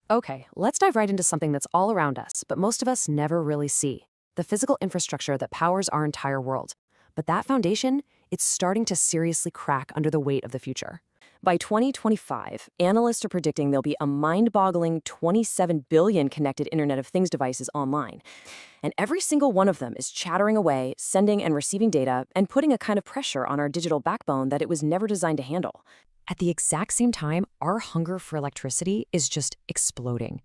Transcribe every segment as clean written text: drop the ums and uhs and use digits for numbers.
Okay, let's dive right into something that's all around us, but most of us never really see. The physical infrastructure that powers our entire world. But that foundation, it's starting to seriously crack under the weight of the future. By 2025, analysts are predicting there'll be a mind-boggling 27 billion connected Internet of Things devices online. And every single one of them is chattering away, sending and receiving data, and putting a kind of pressure on our digital backbone that it was never designed to handle. At the exact same time, our hunger for electricity is just exploding.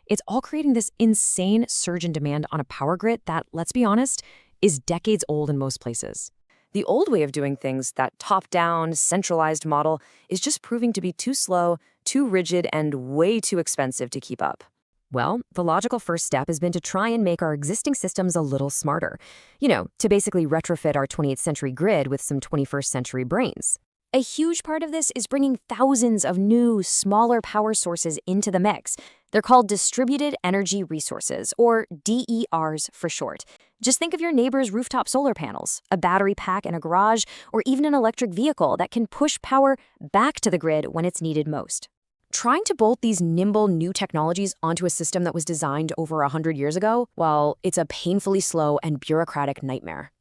It's all creating this insane surge in demand on a power grid that, let's be honest, is decades old in most places. The old way of doing things, that top-down, centralized model, is just proving to be too slow, too rigid, and way too expensive to keep up. Well, the logical first step has been to try and make our existing systems a little smarter. To basically retrofit our 28th century grid with some 21st century brains. A huge part of this is bringing thousands of new, smaller power sources into the mix. They're called distributed energy resources, or DERs for short. Just think of your neighbor's rooftop solar panels, a battery pack in a garage, or even an electric vehicle that can push power back to the grid when it's needed most. Trying to bolt these nimble new technologies onto a system that was designed over 100 years ago, well, it's a painfully slow and bureaucratic nightmare.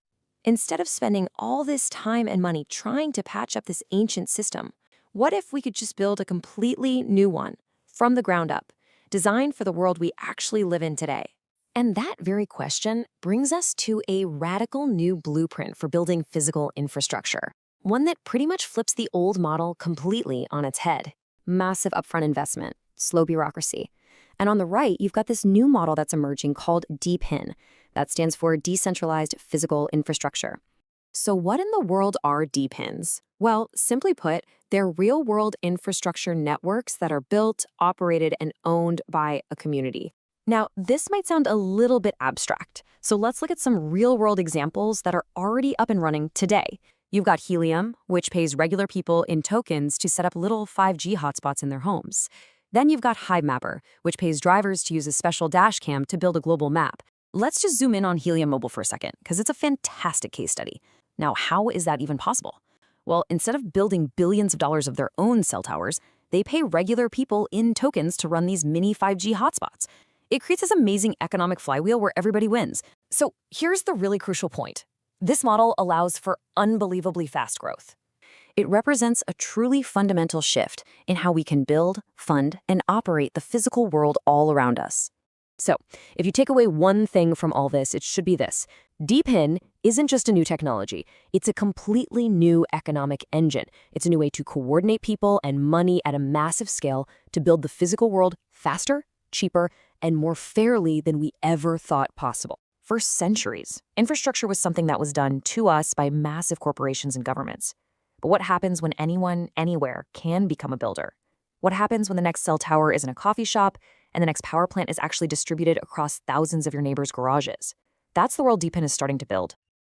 Instead of spending all this time and money trying to patch up this ancient system, what if we could just build a completely new one, from the ground up, designed for the world we actually live in today? And that very question brings us to a radical new blueprint for building physical infrastructure, one that pretty much flips the old model completely on its head. Massive upfront investment, slow bureaucracy. And on the right, you've got this new model that's emerging called DePIN. That stands for Decentralized Physical Infrastructure. So what in the world are DePINs? Well, simply put, they're real-world infrastructure networks that are built, operated, and owned by a community. Now, this might sound a little bit abstract, so let's look at some real-world examples that are already up and running today. You've got Helium, which pays regular people in tokens to set up little 5G hotspots in their homes. Then you've got HiveMapper, which pays drivers to use a special dash cam to build a global map. Let's just zoom in on Helium Mobile for a second, because it's a fantastic case study. Now, how is that even possible? Well, instead of building billions of dollars of their own cell towers, they pay regular people in tokens to run these mini 5G hotspots. It creates this amazing economic flywheel where everybody wins. So here's the really crucial point. This model allows for unbelievably fast growth. It represents a truly fundamental shift in how we can build, fund, and operate the physical world all around us. So, if you take away one thing from all this, it should be this. DePIN isn't just a new technology. It's a completely new economic engine. It's a new way to coordinate people and money at a massive scale to build the physical world faster, cheaper, and more fairly than we ever thought possible. For centuries, infrastructure was something that was done to us by massive corporations and governments. But what happens when anyone, anywhere, can become a builder? What happens when the next cell tower is in a coffee shop and the next power plant is actually distributed across thousands of your neighbors' garages? That's the world DePIN is starting to build.